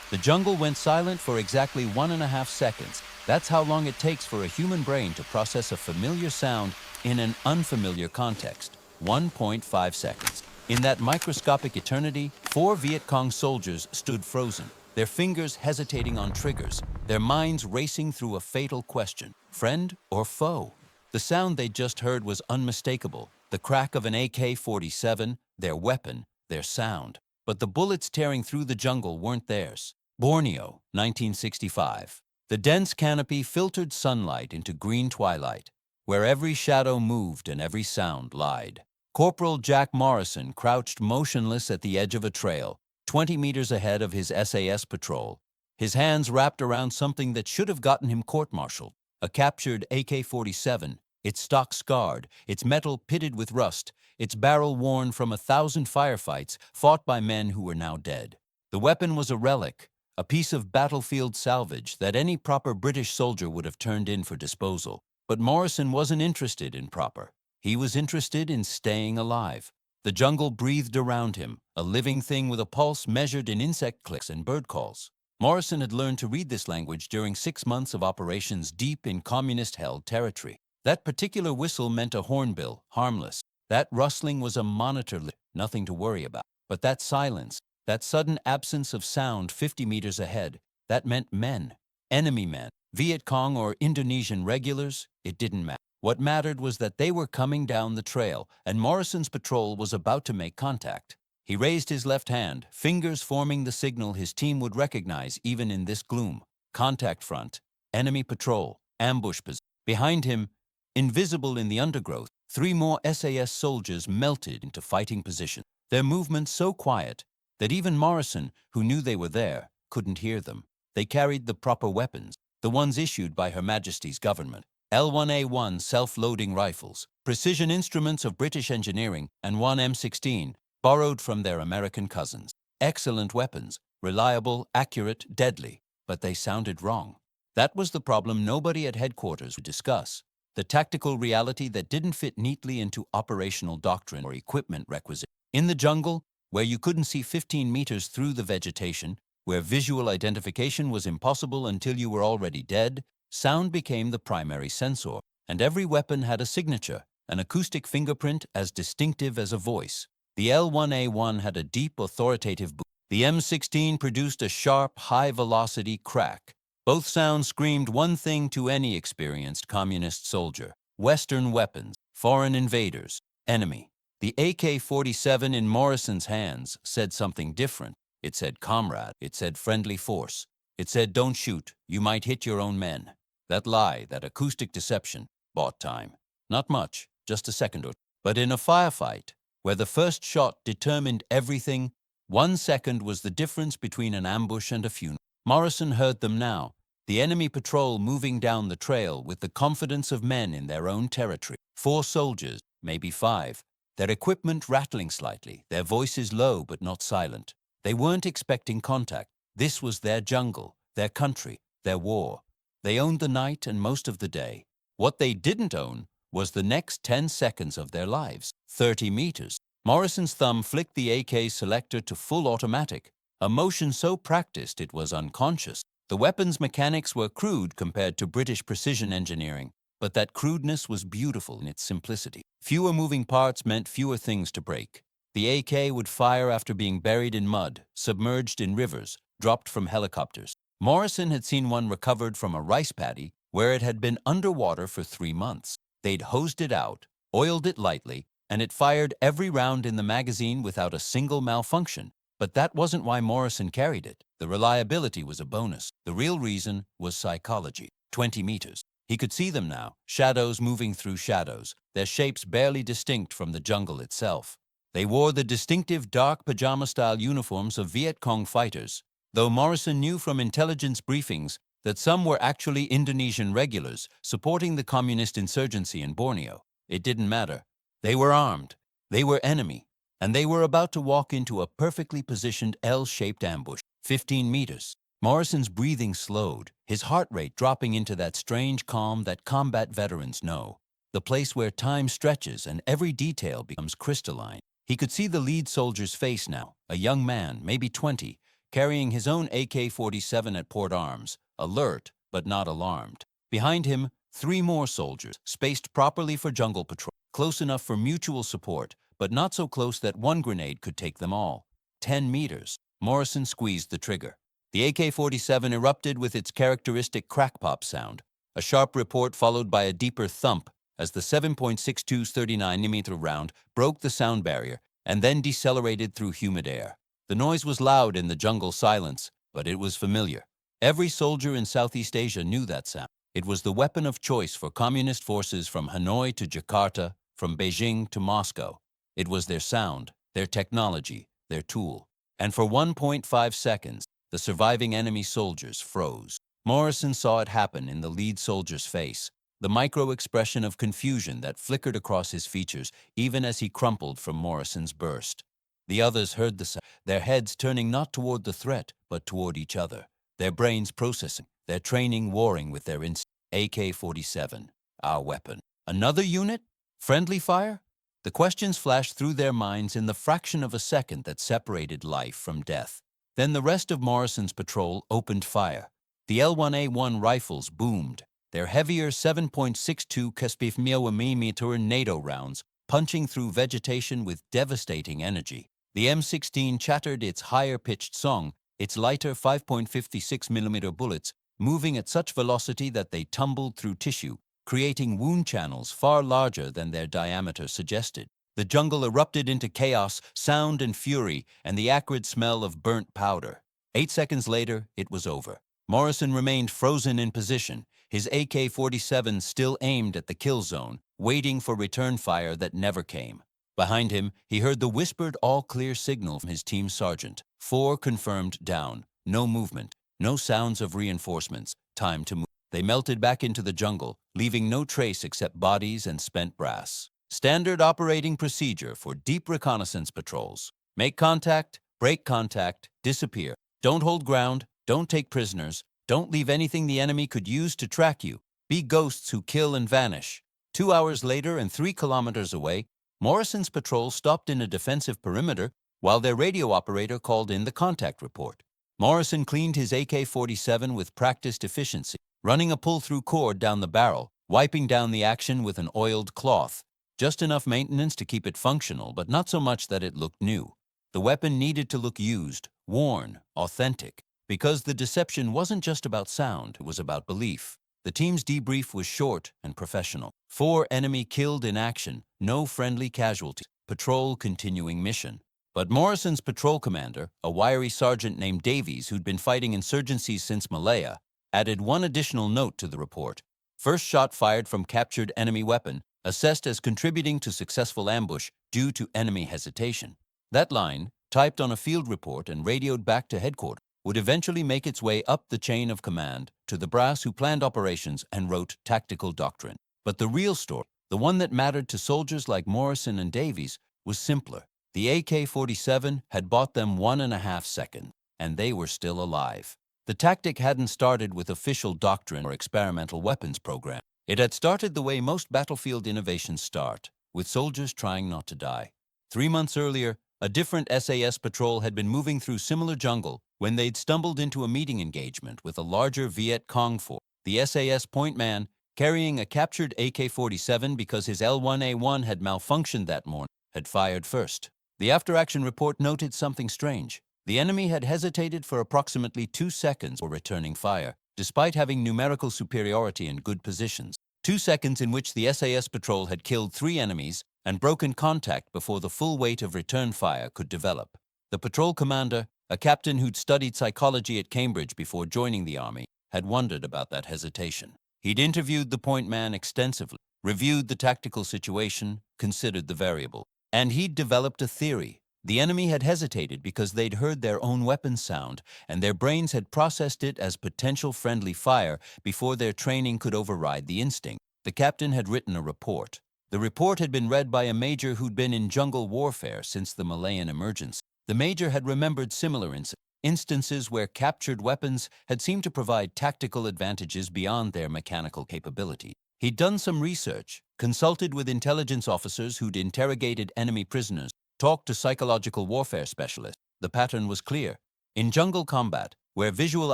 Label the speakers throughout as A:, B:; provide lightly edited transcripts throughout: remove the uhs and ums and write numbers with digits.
A: The jungle went silent for exactly 1.5 seconds. That's how long it takes for a human brain to process a familiar sound in an unfamiliar context. 1.5 seconds. In that microscopic eternity, 4 Viet Cong soldiers stood frozen, their fingers hesitating on triggers, their minds racing through a fatal question: friend or foe? The sound they just heard was unmistakable, the crack of an AK-47, their weapon, their sound. But the bullets tearing through the jungle weren't theirs. Borneo, 1965. The dense canopy filtered sunlight into green twilight, where every shadow moved and every sound lied. Corporal Jack Morrison crouched motionless at the edge of a trail, 20 meters ahead of his SAS patrol, his hands wrapped around something that should have gotten him court-martialed, a captured AK-47, its stock scarred, its metal pitted with rust, its barrel worn from 1,000 firefights fought by men who were now dead. The weapon was a relic, a piece of battlefield salvage that any proper British soldier would have turned in for disposal. But Morrison wasn't interested in proper. He was interested in staying alive. The jungle breathed around him, a living thing with a pulse measured in insect clicks and bird calls. Morrison had learned to read this language during 6 months of operations deep in communist-held territory. That particular whistle meant a hornbill, harmless. That rustling was a monitor, nothing to worry about. But that silence, that sudden absence of sound 50 meters ahead, that meant men, enemy men, Viet Cong or Indonesian regulars, it didn't matter. What mattered was that they were coming down the trail, and Morrison's patrol was about to make contact. He raised his left hand, fingers forming the signal his team would recognize even in this gloom. Contact front, enemy patrol, ambush position. Behind him, invisible in the undergrowth, 3 more SAS soldiers melted into fighting position. Their movements so quiet that even Morrison, who knew they were there, couldn't hear them. They carried the proper weapons, the ones issued by Her Majesty's government. L1A1 self-loading rifles, precision instruments of British engineering, and 1 M16, borrowed from their American cousins. Excellent weapons, reliable, accurate, deadly, but they sounded wrong. That was the problem nobody at headquarters would discuss. The tactical reality that didn't fit neatly into operational doctrine or equipment requisites. In the jungle, where you couldn't see 15 meters through the vegetation, where visual identification was impossible until you were already dead, sound became the primary sensor, and every weapon had a signature, an acoustic fingerprint as distinctive as a voice. The L1A1 had a deep, authoritative boom. The M16 produced a sharp, high-velocity crack. Both sounds screamed one thing to any experienced communist soldier: Western weapons, foreign invaders, enemy. The AK-47 in Morrison's hands said something different. It said comrade. It said friendly force. It said don't shoot, you might hit your own men. That lie, that acoustic deception, bought time. Not much, just a second or two. But in a firefight, where the first shot determined everything, 1 second was the difference between an ambush and a funeral. Morrison heard them now, the enemy patrol moving down the trail with the confidence of men in their own territory. 4 soldiers, maybe 5, their equipment rattling slightly, their voices low but not silent. They weren't expecting contact. This was their jungle, their country, their war. They owned the night and most of the day. What they didn't own was the next 10 seconds of their lives. 30 meters. Morrison's thumb flicked the AK selector to full automatic, a motion so practiced it was unconscious. The weapon's mechanics were crude compared to British precision engineering, but that crudeness was beautiful in its simplicity. Fewer moving parts meant fewer things to break. The AK would fire after being buried in mud, submerged in rivers, dropped from helicopters. Morrison had seen one recovered from a rice paddy where it had been underwater for 3 months. They'd hosed it out, oiled it lightly, and it fired every round in the magazine without a single malfunction. But that wasn't why Morrison carried it. The reliability was a bonus. The real reason was psychology. 20 meters. He could see them now, shadows moving through shadows, their shapes barely distinct from the jungle itself. They wore the distinctive dark pajama-style uniforms of Viet Cong fighters, though Morrison knew from intelligence briefings that some were actually Indonesian regulars supporting the communist insurgency in Borneo. It didn't matter. They were armed. They were enemy. And they were about to walk into a perfectly positioned L-shaped ambush. 15 meters. Morrison's breathing slowed, his heart rate dropping into that strange calm that combat veterans know, the place where time stretches and every detail becomes crystalline. He could see the lead soldier's face now, a young man, maybe 20, carrying his own AK-47 at port arms, alert but not alarmed. Behind him, 3 more soldiers, spaced properly for jungle patrol, close enough for mutual support, but not so close that one grenade could take them all. 10 meters. Morrison squeezed the trigger. The AK-47 erupted with its characteristic crack-pop sound, a sharp report followed by a deeper thump as the 7.62's 39mm round broke the sound barrier and then decelerated through humid air. The noise was loud in the jungle silence, but it was familiar. Every soldier in Southeast Asia knew that sound. It was the weapon of choice for communist forces from Hanoi to Jakarta, from Beijing to Moscow. It was their sound, their technology, their tool. And for 1.5 seconds, the surviving enemy soldiers froze. Morrison saw it happen in the lead soldier's face, the micro-expression of confusion that flickered across his features even as he crumpled from Morrison's burst. The others heard the sound, their heads turning not toward the threat, but toward each other, their brains processing, their training warring with their instincts. AK-47, our weapon. Another unit? Friendly fire? The questions flashed through their minds in the fraction of a second that separated life from death. Then the rest of Morrison's patrol opened fire. The L1A1 rifles boomed, their heavier 7.62 mm NATO rounds punching through vegetation with devastating energy. The M16 chattered its higher-pitched song, its lighter 5.56mm bullets moving at such velocity that they tumbled through tissue, creating wound channels far larger than their diameter suggested. The jungle erupted into chaos, sound and fury, and the acrid smell of burnt powder. 8 seconds later, it was over. Morrison remained frozen in position, his AK-47 still aimed at the kill zone, waiting for return fire that never came. Behind him, he heard the whispered all-clear signal from his team sergeant. 4 confirmed down, no movement. No sounds of reinforcements, time to move. They melted back into the jungle, leaving no trace except bodies and spent brass. Standard operating procedure for deep reconnaissance patrols. Make contact, break contact, disappear. Don't hold ground, don't take prisoners, don't leave anything the enemy could use to track you. Be ghosts who kill and vanish. 2 hours later and 3 kilometers away, Morrison's patrol stopped in a defensive perimeter while their radio operator called in the contact report. Morrison cleaned his AK-47 with practiced efficiency, running a pull-through cord down the barrel, wiping down the action with an oiled cloth. Just enough maintenance to keep it functional, but not so much that it looked new. The weapon needed to look used, worn, authentic, because the deception wasn't just about sound, it was about belief. The team's debrief was short and professional. 4 enemy killed in action, no friendly casualties. Patrol continuing mission. But Morrison's patrol commander, a wiry sergeant named Davies who'd been fighting insurgencies since Malaya, added one additional note to the report. First shot fired from captured enemy weapon, assessed as contributing to successful ambush due to enemy hesitation. That line, typed on a field report and radioed back to headquarters, would eventually make its way up the chain of command to the brass who planned operations and wrote tactical doctrine. But the real story, the one that mattered to soldiers like Morrison and Davies, was simpler. The AK-47 had bought them 1.5 seconds, and they were still alive. The tactic hadn't started with official doctrine or experimental weapons program. It had started the way most battlefield innovations start, with soldiers trying not to die. 3 months earlier, a different SAS patrol had been moving through similar jungle when they'd stumbled into a meeting engagement with a larger Viet Cong force. The SAS point man, carrying a captured AK-47 because his L1A1 had malfunctioned that morning, had fired first. The after-action report noted something strange. The enemy had hesitated for approximately 2 seconds before returning fire, despite having numerical superiority in good positions. 2 seconds in which the SAS patrol had killed 3 enemies and broken contact before the full weight of return fire could develop. The patrol commander, a captain who'd studied psychology at Cambridge before joining the army, had wondered about that hesitation. He'd interviewed the point man extensively, reviewed the tactical situation, considered the variables. And he'd developed a theory. The enemy had hesitated because they'd heard their own weapon sound, and their brains had processed it as potential friendly fire before their training could override the instinct. The captain had written a report. The report had been read by a major who'd been in jungle warfare since the Malayan emergency. The major had remembered similar instances where captured weapons had seemed to provide tactical advantages beyond their mechanical capability. He'd done some research, consulted with intelligence officers who'd interrogated enemy prisoners, talked to psychological warfare specialists. The pattern was clear. In jungle combat, where visual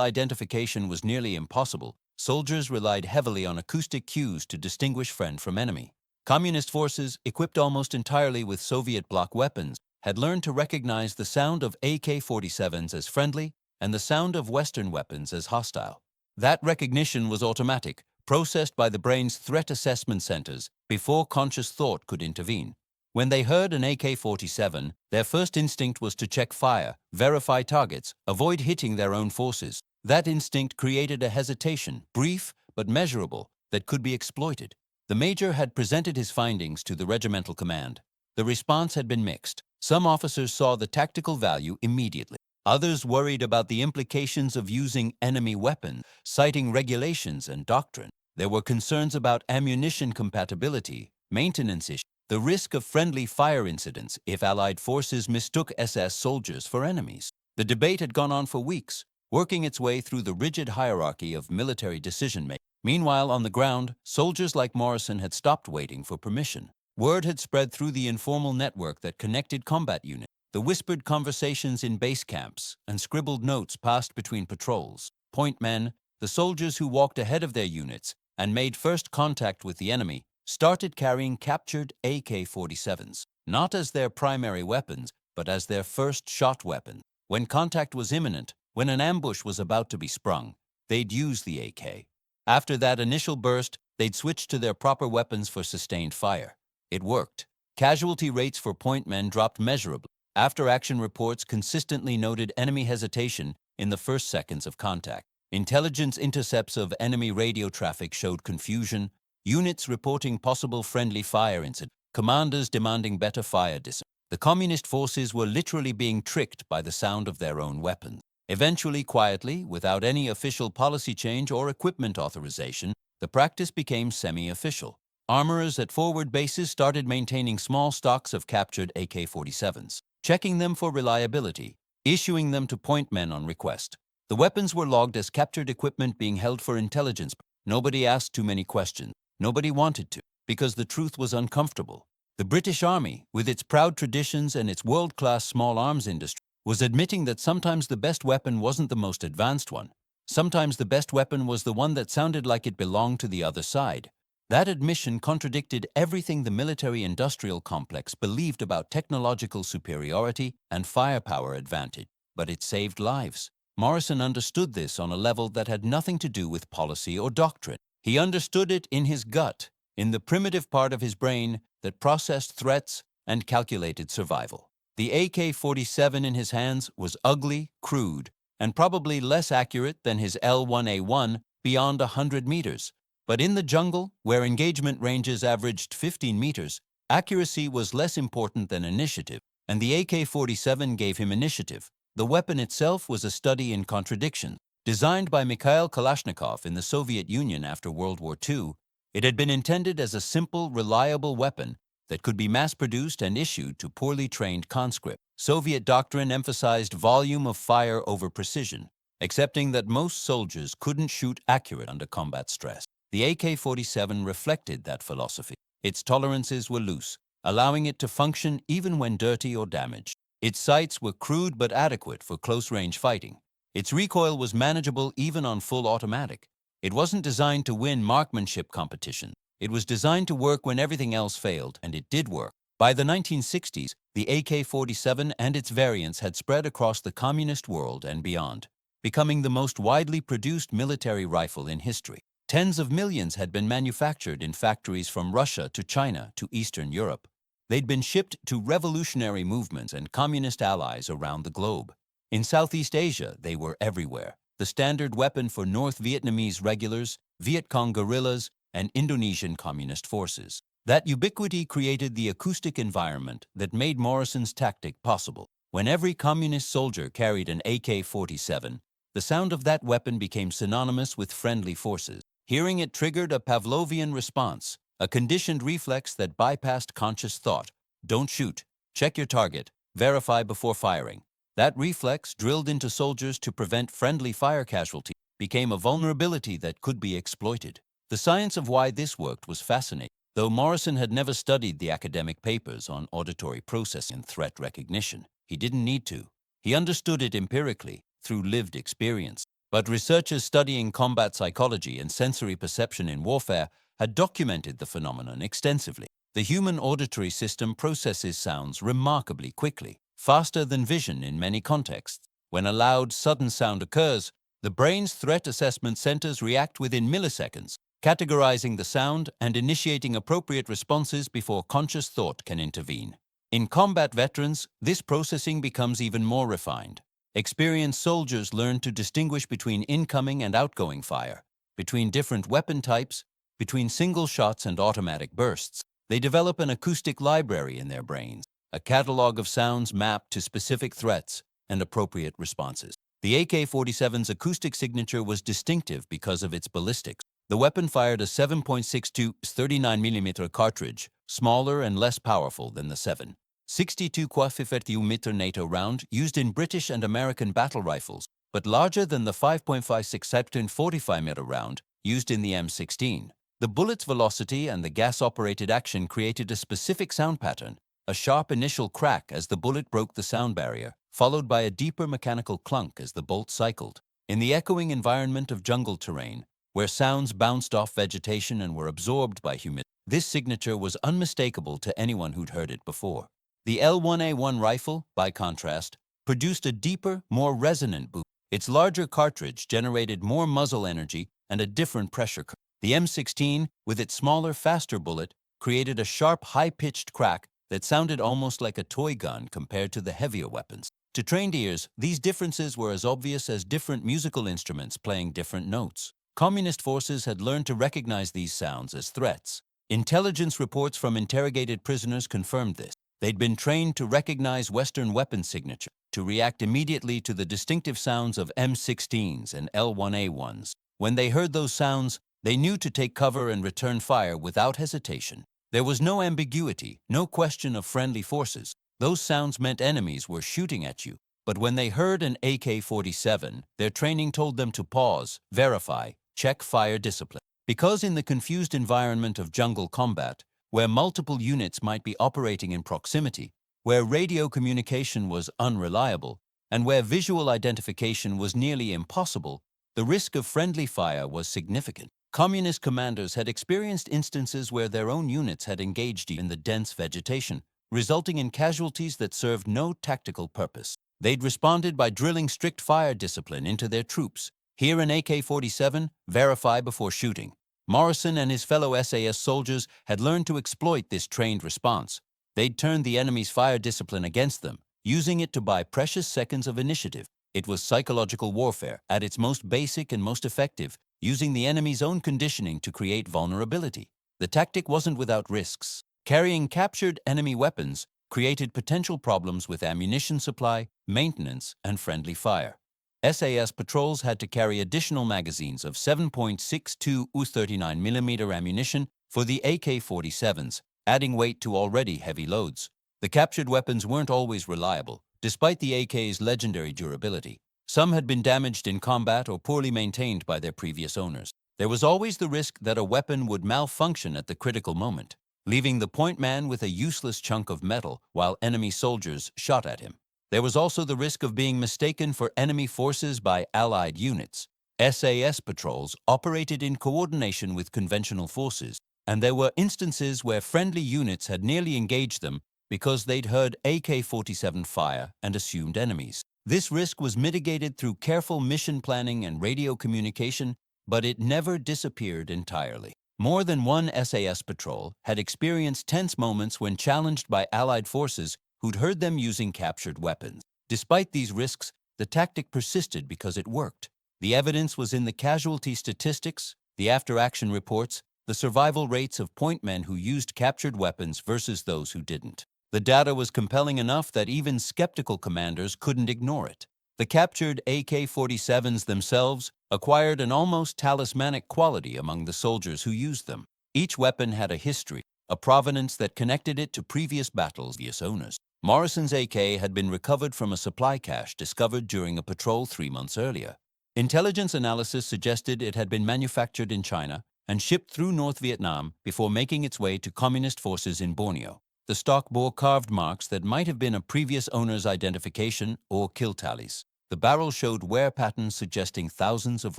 A: identification was nearly impossible, soldiers relied heavily on acoustic cues to distinguish friend from enemy. Communist forces, equipped almost entirely with Soviet bloc weapons, had learned to recognize the sound of AK-47s as friendly and the sound of Western weapons as hostile. That recognition was automatic, processed by the brain's threat assessment centers before conscious thought could intervene. When they heard an AK-47, their first instinct was to check fire, verify targets, avoid hitting their own forces. That instinct created a hesitation, brief but measurable, that could be exploited. The major had presented his findings to the regimental command. The response had been mixed. Some officers saw the tactical value immediately. Others worried about the implications of using enemy weapons, citing regulations and doctrine. There were concerns about ammunition compatibility, maintenance issues, the risk of friendly fire incidents if Allied forces mistook SS soldiers for enemies. The debate had gone on for weeks, working its way through the rigid hierarchy of military decision-making. Meanwhile, on the ground, soldiers like Morrison had stopped waiting for permission. Word had spread through the informal network that connected combat units. The whispered conversations in base camps and scribbled notes passed between patrols. Point men, the soldiers who walked ahead of their units and made first contact with the enemy, started carrying captured AK-47s, not as their primary weapons, but as their first shot weapon. When contact was imminent, when an ambush was about to be sprung, they'd use the AK. After that initial burst, they'd switch to their proper weapons for sustained fire. It worked. Casualty rates for point men dropped measurably. After-action reports consistently noted enemy hesitation in the first seconds of contact. Intelligence intercepts of enemy radio traffic showed confusion, units reporting possible friendly fire incidents, commanders demanding better fire discipline. The communist forces were literally being tricked by the sound of their own weapons. Eventually, quietly, without any official policy change or equipment authorization, the practice became semi-official. Armorers at forward bases started maintaining small stocks of captured AK-47s, checking them for reliability, issuing them to point men on request. The weapons were logged as captured equipment being held for intelligence. Nobody asked too many questions. Nobody wanted to, because the truth was uncomfortable. The British Army, with its proud traditions and its world-class small arms industry, was admitting that sometimes the best weapon wasn't the most advanced one. Sometimes the best weapon was the one that sounded like it belonged to the other side. That admission contradicted everything the military-industrial complex believed about technological superiority and firepower advantage, but it saved lives. Morrison understood this on a level that had nothing to do with policy or doctrine. He understood it in his gut, in the primitive part of his brain that processed threats and calculated survival. The AK-47 in his hands was ugly, crude, and probably less accurate than his L1A1 beyond 100 meters. But in the jungle, where engagement ranges averaged 15 meters, accuracy was less important than initiative, and the AK-47 gave him initiative. The weapon itself was a study in contradiction. Designed by Mikhail Kalashnikov in the Soviet Union after World War II, it had been intended as a simple, reliable weapon that could be mass-produced and issued to poorly trained conscripts. Soviet doctrine emphasized volume of fire over precision, accepting that most soldiers couldn't shoot accurate under combat stress. The AK-47 reflected that philosophy. Its tolerances were loose, allowing it to function even when dirty or damaged. Its sights were crude but adequate for close-range fighting. Its recoil was manageable even on full automatic. It wasn't designed to win marksmanship competitions. It was designed to work when everything else failed, and it did work. By the 1960s, the AK-47 and its variants had spread across the communist world and beyond, becoming the most widely produced military rifle in history. Tens of millions had been manufactured in factories from Russia to China to Eastern Europe. They'd been shipped to revolutionary movements and communist allies around the globe. In Southeast Asia, they were everywhere, the standard weapon for North Vietnamese regulars, Viet Cong guerrillas, and Indonesian communist forces. That ubiquity created the acoustic environment that made Morrison's tactic possible. When every communist soldier carried an AK-47, the sound of that weapon became synonymous with friendly forces. Hearing it triggered a Pavlovian response, a conditioned reflex that bypassed conscious thought. Don't shoot, check your target, verify before firing. That reflex, drilled into soldiers to prevent friendly fire casualties, became a vulnerability that could be exploited. The science of why this worked was fascinating. Though Morrison had never studied the academic papers on auditory processing and threat recognition, he didn't need to. He understood it empirically, through lived experience. But researchers studying combat psychology and sensory perception in warfare had documented the phenomenon extensively. The human auditory system processes sounds remarkably quickly, faster than vision in many contexts. When a loud, sudden sound occurs, the brain's threat assessment centers react within milliseconds, categorizing the sound and initiating appropriate responses before conscious thought can intervene. In combat veterans, this processing becomes even more refined. Experienced soldiers learn to distinguish between incoming and outgoing fire, between different weapon types, between single shots and automatic bursts. They develop an acoustic library in their brains, a catalog of sounds mapped to specific threats and appropriate responses. The AK-47's acoustic signature was distinctive because of its ballistics. The weapon fired a 7.62 39mm cartridge, smaller and less powerful than the 7.62 NATO round used in British and American battle rifles, but larger than the 5.56 45mm round used in the M16. The bullet's velocity and the gas-operated action created a specific sound pattern, a sharp initial crack as the bullet broke the sound barrier, followed by a deeper mechanical clunk as the bolt cycled. In the echoing environment of jungle terrain, where sounds bounced off vegetation and were absorbed by humidity, this signature was unmistakable to anyone who'd heard it before. The L1A1 rifle, by contrast, produced a deeper, more resonant boom. Its larger cartridge generated more muzzle energy and a different pressure curve. The M16, with its smaller, faster bullet, created a sharp, high-pitched crack that sounded almost like a toy gun compared to the heavier weapons. To trained ears, these differences were as obvious as different musical instruments playing different notes. Communist forces had learned to recognize these sounds as threats. Intelligence reports from interrogated prisoners confirmed this. They'd been trained to recognize Western weapon signature, to react immediately to the distinctive sounds of M16s and L1A1s. When they heard those sounds, they knew to take cover and return fire without hesitation. There was no ambiguity, no question of friendly forces. Those sounds meant enemies were shooting at you. But when they heard an AK-47, their training told them to pause, verify, check fire discipline. Because in the confused environment of jungle combat, where multiple units might be operating in proximity, where radio communication was unreliable, and where visual identification was nearly impossible, the risk of friendly fire was significant. Communist commanders had experienced instances where their own units had engaged in the dense vegetation, resulting in casualties that served no tactical purpose. They'd responded by drilling strict fire discipline into their troops. Hear an AK-47, verify before shooting. Morrison and his fellow SAS soldiers had learned to exploit this trained response. They'd turned the enemy's fire discipline against them, using it to buy precious seconds of initiative. It was psychological warfare at its most basic and most effective, using the enemy's own conditioning to create vulnerability. The tactic wasn't without risks. Carrying captured enemy weapons created potential problems with ammunition supply, maintenance, and friendly fire. SAS patrols had to carry additional magazines of 7.62 39mm ammunition for the AK-47s, adding weight to already heavy loads. The captured weapons weren't always reliable, despite the AK's legendary durability. Some had been damaged in combat or poorly maintained by their previous owners. There was always the risk that a weapon would malfunction at the critical moment, leaving the point man with a useless chunk of metal while enemy soldiers shot at him. There was also the risk of being mistaken for enemy forces by Allied units. SAS patrols operated in coordination with conventional forces, and there were instances where friendly units had nearly engaged them because they'd heard AK-47 fire and assumed enemies. This risk was mitigated through careful mission planning and radio communication, but it never disappeared entirely. More than one SAS patrol had experienced tense moments when challenged by Allied forces who'd heard them using captured weapons. Despite these risks, the tactic persisted because it worked. The evidence was in the casualty statistics, the after-action reports, the survival rates of point men who used captured weapons versus those who didn't. The data was compelling enough that even skeptical commanders couldn't ignore it. The captured AK-47s themselves acquired an almost talismanic quality among the soldiers who used them. Each weapon had a history, a provenance that connected it to previous battles' owners. Morrison's AK had been recovered from a supply cache discovered during a patrol 3 months earlier. Intelligence analysis suggested it had been manufactured in China and shipped through North Vietnam before making its way to communist forces in Borneo. The stock bore carved marks that might have been a previous owner's identification or kill tallies. The barrel showed wear patterns suggesting thousands of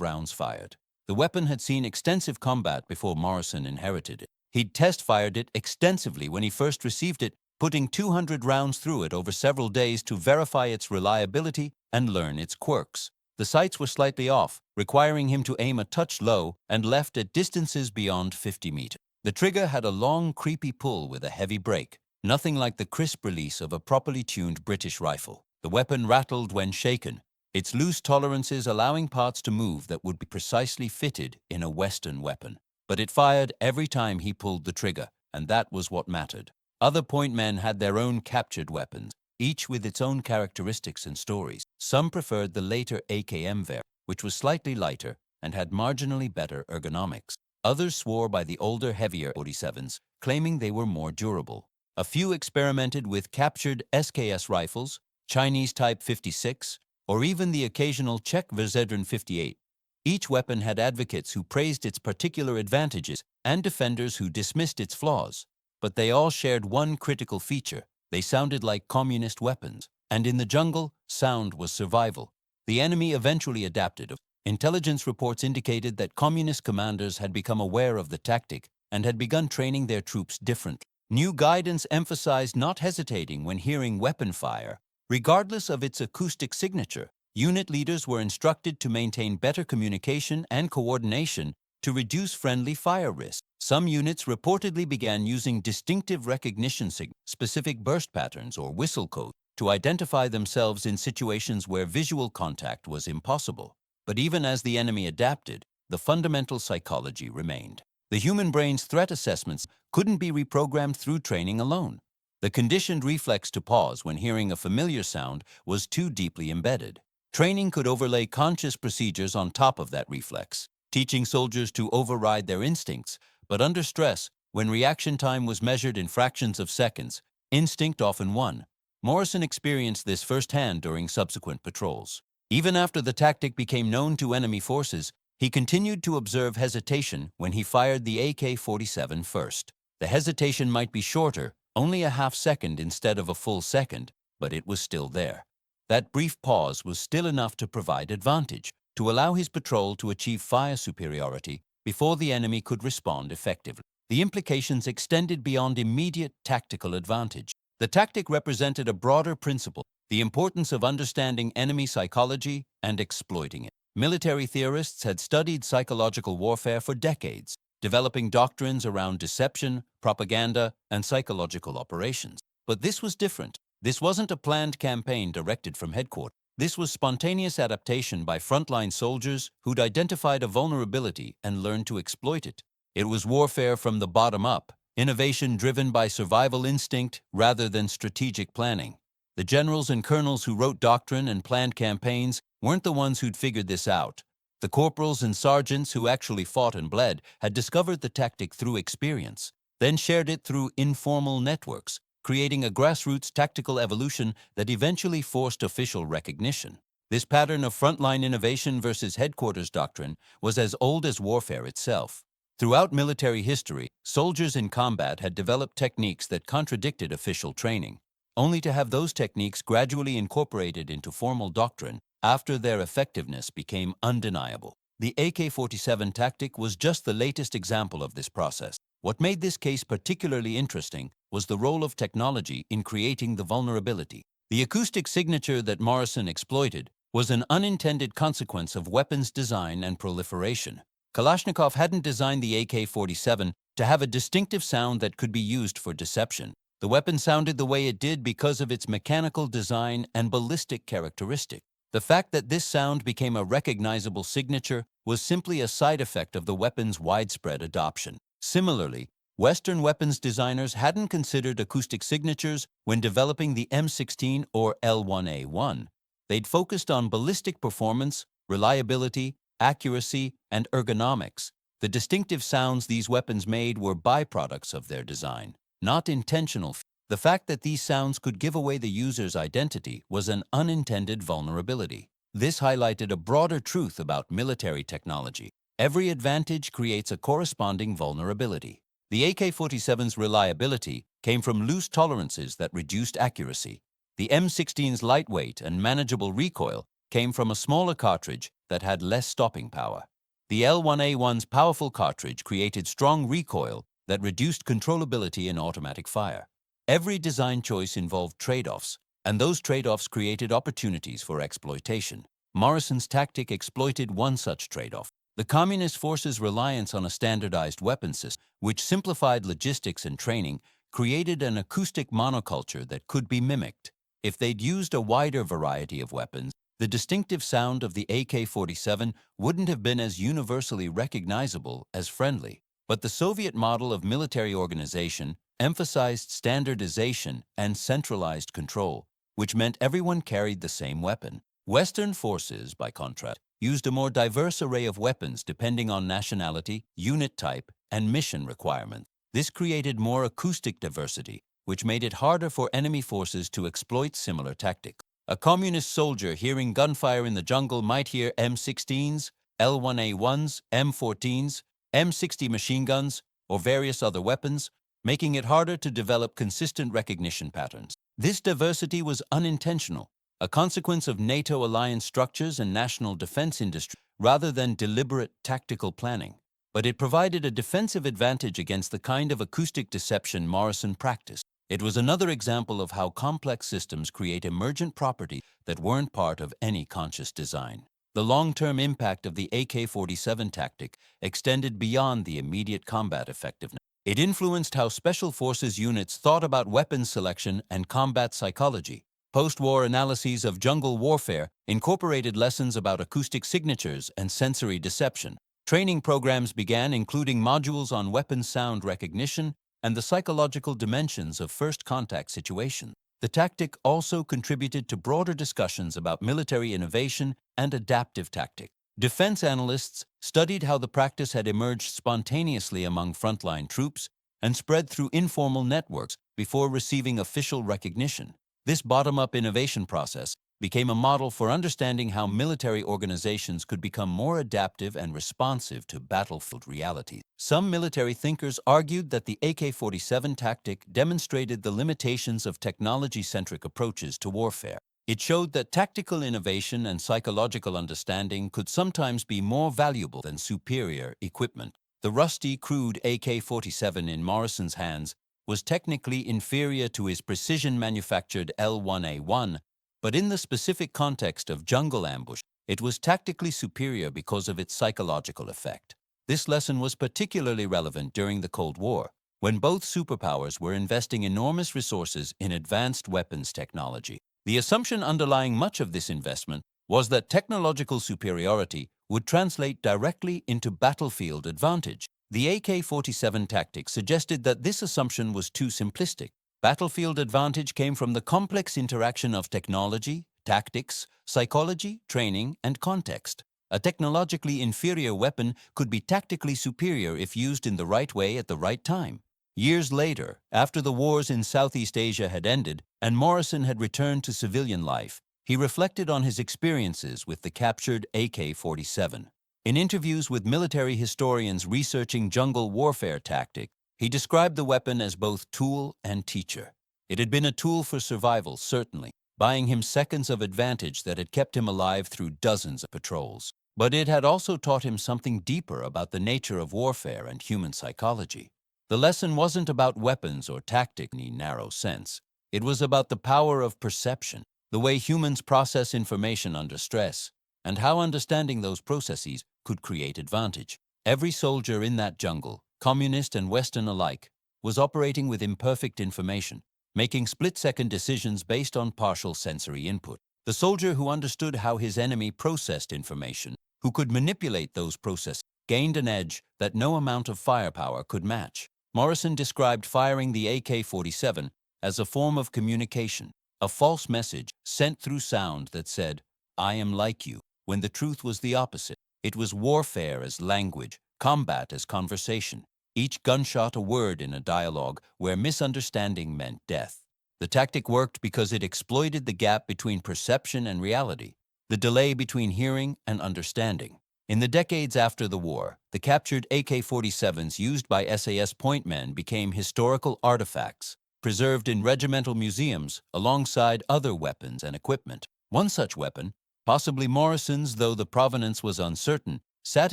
A: rounds fired. The weapon had seen extensive combat before Morrison inherited it. He'd test-fired it extensively when he first received it, putting 200 rounds through it over several days to verify its reliability and learn its quirks. The sights were slightly off, requiring him to aim a touch low and left at distances beyond 50 meters. The trigger had a long, creepy pull with a heavy brake, nothing like the crisp release of a properly tuned British rifle. The weapon rattled when shaken, its loose tolerances allowing parts to move that would be precisely fitted in a Western weapon. But it fired every time he pulled the trigger, and that was what mattered. Other point men had their own captured weapons, each with its own characteristics and stories. Some preferred the later AKM variant, which was slightly lighter and had marginally better ergonomics. Others swore by the older, heavier AK-47s, claiming they were more durable. A few experimented with captured SKS rifles, Chinese Type 56, or even the occasional Czech Verzedrin 58. Each weapon had advocates who praised its particular advantages and defenders who dismissed its flaws. But they all shared one critical feature. They sounded like communist weapons. And in the jungle, sound was survival. The enemy eventually adapted. Intelligence reports indicated that communist commanders had become aware of the tactic and had begun training their troops differently. New guidance emphasized not hesitating when hearing weapon fire, regardless of its acoustic signature. Unit leaders were instructed to maintain better communication and coordination to reduce friendly fire risk. Some units reportedly began using distinctive recognition signals, specific burst patterns, or whistle codes to identify themselves in situations where visual contact was impossible. But even as the enemy adapted, the fundamental psychology remained. The human brain's threat assessments couldn't be reprogrammed through training alone. The conditioned reflex to pause when hearing a familiar sound was too deeply embedded. Training could overlay conscious procedures on top of that reflex, teaching soldiers to override their instincts, but under stress, when reaction time was measured in fractions of seconds, instinct often won. Morrison experienced this firsthand during subsequent patrols. Even after the tactic became known to enemy forces, he continued to observe hesitation when he fired the AK-47 first. The hesitation might be shorter, only a half second instead of a full second, but it was still there. That brief pause was still enough to provide advantage, to allow his patrol to achieve fire superiority before the enemy could respond effectively. The implications extended beyond immediate tactical advantage. The tactic represented a broader principle, the importance of understanding enemy psychology and exploiting it. Military theorists had studied psychological warfare for decades, developing doctrines around deception, propaganda, and psychological operations. But this was different. This wasn't a planned campaign directed from headquarters. This was spontaneous adaptation by frontline soldiers who'd identified a vulnerability and learned to exploit it. It was warfare from the bottom up, innovation driven by survival instinct rather than strategic planning. The generals and colonels who wrote doctrine and planned campaigns weren't the ones who'd figured this out. The corporals and sergeants who actually fought and bled had discovered the tactic through experience, then shared it through informal networks, creating a grassroots tactical evolution that eventually forced official recognition. This pattern of frontline innovation versus headquarters doctrine was as old as warfare itself. Throughout military history, soldiers in combat had developed techniques that contradicted official training, only to have those techniques gradually incorporated into formal doctrine after their effectiveness became undeniable. The AK-47 tactic was just the latest example of this process. What made this case particularly interesting was the role of technology in creating the vulnerability. The acoustic signature that Morrison exploited was an unintended consequence of weapons design and proliferation. Kalashnikov hadn't designed the AK-47 to have a distinctive sound that could be used for deception. The weapon sounded the way it did because of its mechanical design and ballistic characteristics. The fact that this sound became a recognizable signature was simply a side effect of the weapon's widespread adoption. Similarly, Western weapons designers hadn't considered acoustic signatures when developing the M16 or L1A1. They'd focused on ballistic performance, reliability, accuracy, and ergonomics. The distinctive sounds these weapons made were byproducts of their design, not intentional. The fact that these sounds could give away the user's identity was an unintended vulnerability. This highlighted a broader truth about military technology. Every advantage creates a corresponding vulnerability. The AK-47's reliability came from loose tolerances that reduced accuracy. The M16's lightweight and manageable recoil came from a smaller cartridge that had less stopping power. The L1A1's powerful cartridge created strong recoil that reduced controllability in automatic fire. Every design choice involved trade-offs, and those trade-offs created opportunities for exploitation. Morrison's tactic exploited one such trade-off: the Communist forces' reliance on a standardized weapon system, which simplified logistics and training, created an acoustic monoculture that could be mimicked. If they'd used a wider variety of weapons, the distinctive sound of the AK-47 wouldn't have been as universally recognizable as friendly. But the Soviet model of military organization emphasized standardization and centralized control, which meant everyone carried the same weapon. Western forces, by contrast, used a more diverse array of weapons depending on nationality, unit type, and mission requirements. This created more acoustic diversity, which made it harder for enemy forces to exploit similar tactics. A communist soldier hearing gunfire in the jungle might hear M16s, L1A1s, M14s, M60 machine guns, or various other weapons, making it harder to develop consistent recognition patterns. This diversity was unintentional, a consequence of NATO alliance structures and national defense industry, rather than deliberate tactical planning. But it provided a defensive advantage against the kind of acoustic deception Morrison practiced. It was another example of how complex systems create emergent properties that weren't part of any conscious design. The long-term impact of the AK-47 tactic extended beyond the immediate combat effectiveness. It influenced how special forces units thought about weapons selection and combat psychology. Post-war analyses of jungle warfare incorporated lessons about acoustic signatures and sensory deception. Training programs began including modules on weapons sound recognition and the psychological dimensions of first contact situations. The tactic also contributed to broader discussions about military innovation and adaptive tactics. Defense analysts studied how the practice had emerged spontaneously among frontline troops and spread through informal networks before receiving official recognition. This bottom-up innovation process became a model for understanding how military organizations could become more adaptive and responsive to battlefield realities. Some military thinkers argued that the AK-47 tactic demonstrated the limitations of technology-centric approaches to warfare. It showed that tactical innovation and psychological understanding could sometimes be more valuable than superior equipment. The rusty, crude AK-47 in Morrison's hands was technically inferior to his precision-manufactured L1A1, but in the specific context of jungle ambush, it was tactically superior because of its psychological effect. This lesson was particularly relevant during the Cold War, when both superpowers were investing enormous resources in advanced weapons technology. The assumption underlying much of this investment was that technological superiority would translate directly into battlefield advantage. The AK-47 tactic suggested that this assumption was too simplistic. Battlefield advantage came from the complex interaction of technology, tactics, psychology, training, and context. A technologically inferior weapon could be tactically superior if used in the right way at the right time. Years later, after the wars in Southeast Asia had ended and Morrison had returned to civilian life, he reflected on his experiences with the captured AK-47. In interviews with military historians researching jungle warfare tactics, he described the weapon as both tool and teacher. It had been a tool for survival, certainly, buying him seconds of advantage that had kept him alive through dozens of patrols. But it had also taught him something deeper about the nature of warfare and human psychology. The lesson wasn't about weapons or tactics in a narrow sense. It was about the power of perception, the way humans process information under stress, and how understanding those processes could create advantage. Every soldier in that jungle, communist and Western alike, was operating with imperfect information, making split-second decisions based on partial sensory input. The soldier who understood how his enemy processed information, who could manipulate those processes, gained an edge that no amount of firepower could match. Morrison described firing the AK-47 as a form of communication, a false message sent through sound that said, "I am like you," when the truth was the opposite. It was warfare as language, combat as conversation, each gunshot a word in a dialogue where misunderstanding meant death. The tactic worked because it exploited the gap between perception and reality, the delay between hearing and understanding. In the decades after the war, the captured AK-47s used by SAS point men became historical artifacts, preserved in regimental museums alongside other weapons and equipment. One such weapon, Possibly Morrison's, though the provenance was uncertain, sat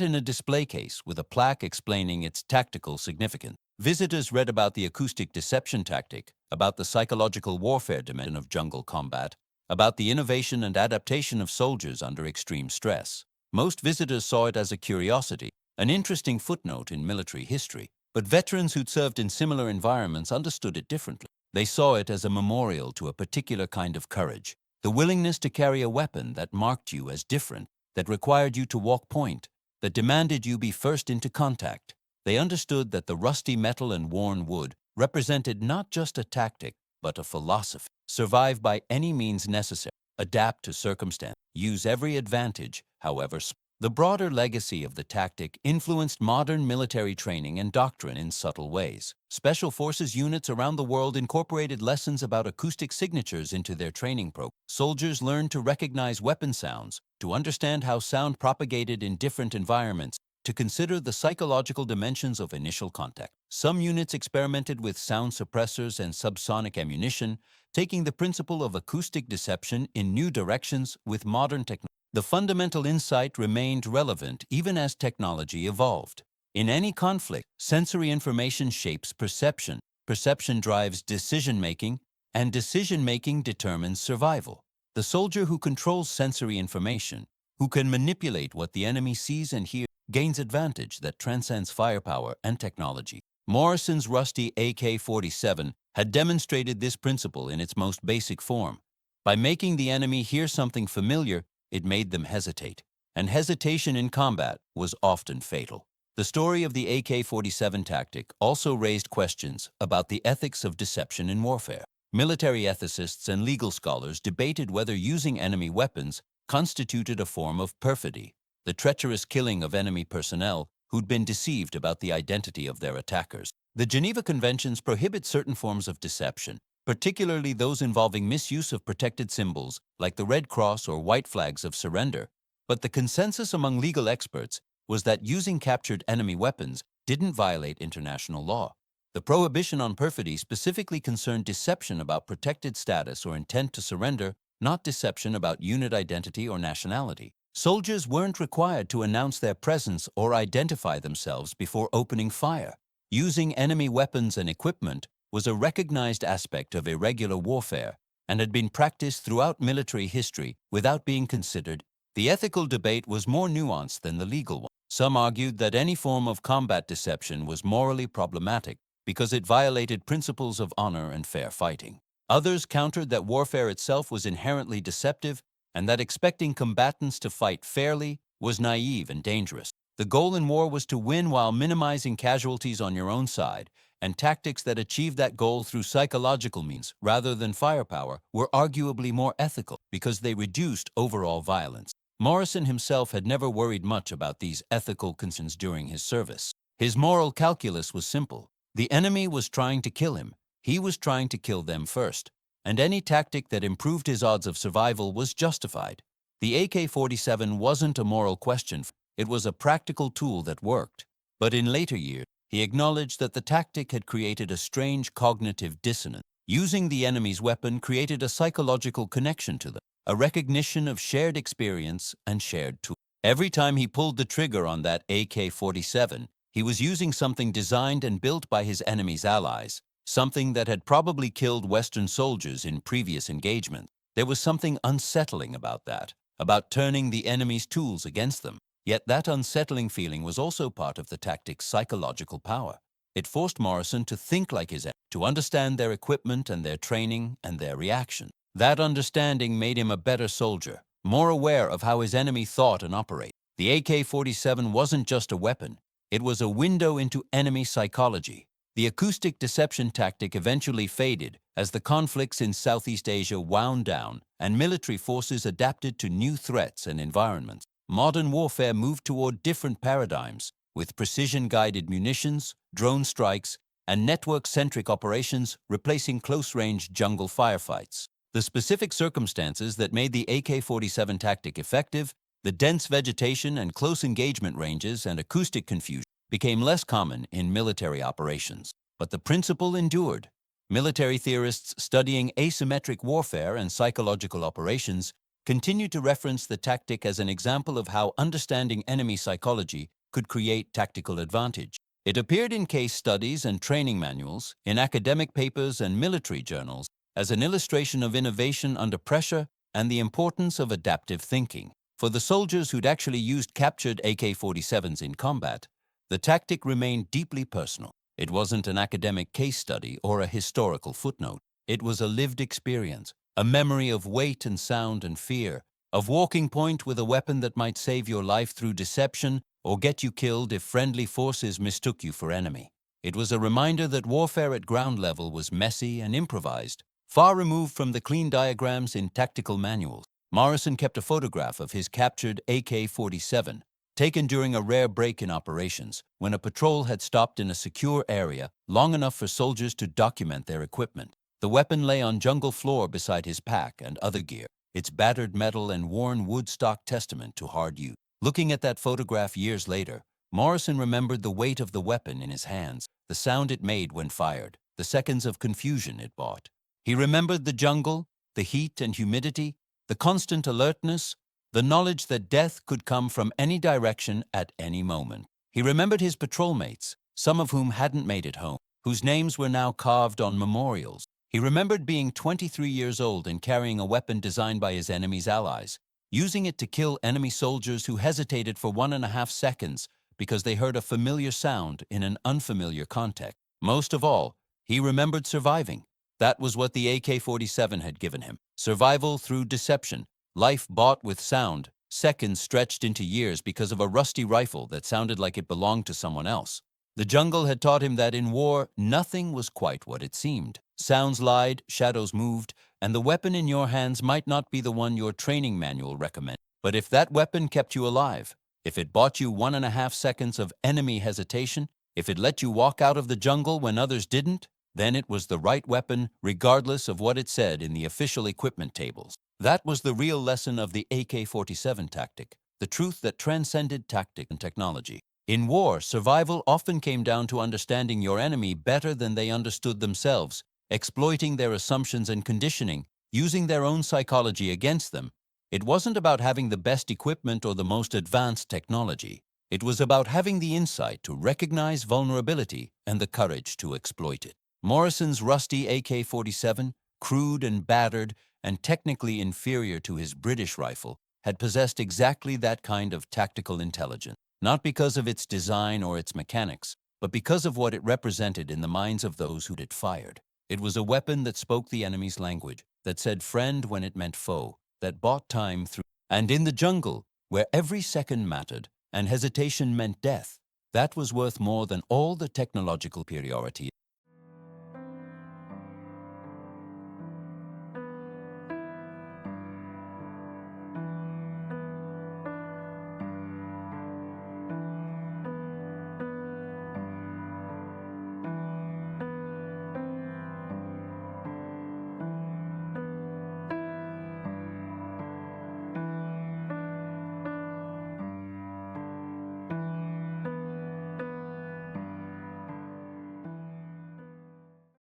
A: in a display case with a plaque explaining its tactical significance. Visitors read about the acoustic deception tactic, about the psychological warfare dimension of jungle combat, about the innovation and adaptation of soldiers under extreme stress. Most visitors saw it as a curiosity, an interesting footnote in military history, but veterans who'd served in similar environments understood it differently. They saw it as a memorial to a particular kind of courage, the willingness to carry a weapon that marked you as different, that required you to walk point, that demanded you be first into contact. They understood that the rusty metal and worn wood represented not just a tactic, but a philosophy. Survive by any means necessary, adapt to circumstance, use every advantage, however small. The broader legacy of the tactic influenced modern military training and doctrine in subtle ways. Special forces units around the world incorporated lessons about acoustic signatures into their training program. Soldiers learned to recognize weapon sounds, to understand how sound propagated in different environments, to consider the psychological dimensions of initial contact. Some units experimented with sound suppressors and subsonic ammunition, taking the principle of acoustic deception in new directions with modern technology. The fundamental insight remained relevant even as technology evolved. In any conflict, sensory information shapes perception, perception drives decision-making, and decision-making determines survival. The soldier who controls sensory information, who can manipulate what the enemy sees and hears, gains advantage that transcends firepower and technology. Morrison's rusty AK-47 had demonstrated this principle in its most basic form. By making the enemy hear something familiar, it made them hesitate, and hesitation in combat was often fatal. The story of the AK-47 tactic also raised questions about the ethics of deception in warfare. Military ethicists and legal scholars debated whether using enemy weapons constituted a form of perfidy, the treacherous killing of enemy personnel who'd been deceived about the identity of their attackers. The Geneva Conventions prohibit certain forms of deception, particularly those involving misuse of protected symbols like the Red Cross or white flags of surrender. But the consensus among legal experts was that using captured enemy weapons didn't violate international law. The prohibition on perfidy specifically concerned deception about protected status or intent to surrender, not deception about unit identity or nationality. Soldiers weren't required to announce their presence or identify themselves before opening fire. Using enemy weapons and equipment was a recognized aspect of irregular warfare and had been practiced throughout military history without being considered. The ethical debate was more nuanced than the legal one. Some argued that any form of combat deception was morally problematic because it violated principles of honor and fair fighting. Others countered that warfare itself was inherently deceptive and that expecting combatants to fight fairly was naive and dangerous. The goal in war was to win while minimizing casualties on your own side, and tactics that achieved that goal through psychological means rather than firepower were arguably more ethical because they reduced overall violence. Morrison himself had never worried much about these ethical concerns during his service. His moral calculus was simple. The enemy was trying to kill him. He was trying to kill them first, and any tactic that improved his odds of survival was justified. The AK-47 wasn't a moral question. It was a practical tool that worked. But in later years, he acknowledged that the tactic had created a strange cognitive dissonance. Using the enemy's weapon created a psychological connection to them, a recognition of shared experience and shared tools. Every time he pulled the trigger on that AK-47, he was using something designed and built by his enemy's allies, something that had probably killed Western soldiers in previous engagements. There was something unsettling about that, about turning the enemy's tools against them. Yet that unsettling feeling was also part of the tactic's psychological power. It forced Morrison to think like his enemy, to understand their equipment and their training and their reaction. That understanding made him a better soldier, more aware of how his enemy thought and operated. The AK-47 wasn't just a weapon. It was a window into enemy psychology. The acoustic deception tactic eventually faded as the conflicts in Southeast Asia wound down and military forces adapted to new threats and environments. Modern warfare moved toward different paradigms, with precision-guided munitions, drone strikes, and network-centric operations replacing close-range jungle firefights. The specific circumstances that made the AK-47 tactic effective, the dense vegetation and close engagement ranges and acoustic confusion, became less common in military operations. But the principle endured. Military theorists studying asymmetric warfare and psychological operations continue to reference the tactic as an example of how understanding enemy psychology could create tactical advantage. It appeared in case studies and training manuals, in academic papers and military journals, as an illustration of innovation under pressure and the importance of adaptive thinking. For the soldiers who'd actually used captured AK-47s in combat, the tactic remained deeply personal. It wasn't an academic case study or a historical footnote. It was a lived experience, a memory of weight and sound and fear, of walking point with a weapon that might save your life through deception or get you killed if friendly forces mistook you for enemy. It was a reminder that warfare at ground level was messy and improvised, far removed from the clean diagrams in tactical manuals. Morrison kept a photograph of his captured AK-47, taken during a rare break in operations, when a patrol had stopped in a secure area long enough for soldiers to document their equipment. The weapon lay on jungle floor beside his pack and other gear, its battered metal and worn wood stock testament to hard use. Looking at that photograph years later, Morrison remembered the weight of the weapon in his hands, the sound it made when fired, the seconds of confusion it brought. He remembered the jungle, the heat and humidity, the constant alertness, the knowledge that death could come from any direction at any moment. He remembered his patrol mates, some of whom hadn't made it home, whose names were now carved on memorials. He remembered being 23 years old and carrying a weapon designed by his enemy's allies, using it to kill enemy soldiers who hesitated for 1.5 seconds because they heard a familiar sound in an unfamiliar context. Most of all, he remembered surviving. That was what the AK-47 had given him. Survival through deception, life bought with sound, seconds stretched into years because of a rusty rifle that sounded like it belonged to someone else. The jungle had taught him that in war, nothing was quite what it seemed. Sounds lied, shadows moved, and the weapon in your hands might not be the one your training manual recommended. But if that weapon kept you alive, if it bought you 1.5 seconds of enemy hesitation, if it let you walk out of the jungle when others didn't, then it was the right weapon regardless of what it said in the official equipment tables. That was the real lesson of the AK-47 tactic, the truth that transcended tactic and technology. In war, survival often came down to understanding your enemy better than they understood themselves, exploiting their assumptions and conditioning, using their own psychology against them. It wasn't about having the best equipment or the most advanced technology. It was about having the insight to recognize vulnerability and the courage to exploit it. Morrison's rusty AK-47, crude and battered and technically inferior to his British rifle, had possessed exactly that kind of tactical intelligence. Not because of its design or its mechanics, but because of what it represented in the minds of those who'd it fired. It was a weapon that spoke the enemy's language, that said friend when it meant foe, that bought time through. And in the jungle, where every second mattered and hesitation meant death, that was worth more than all the technological superiority.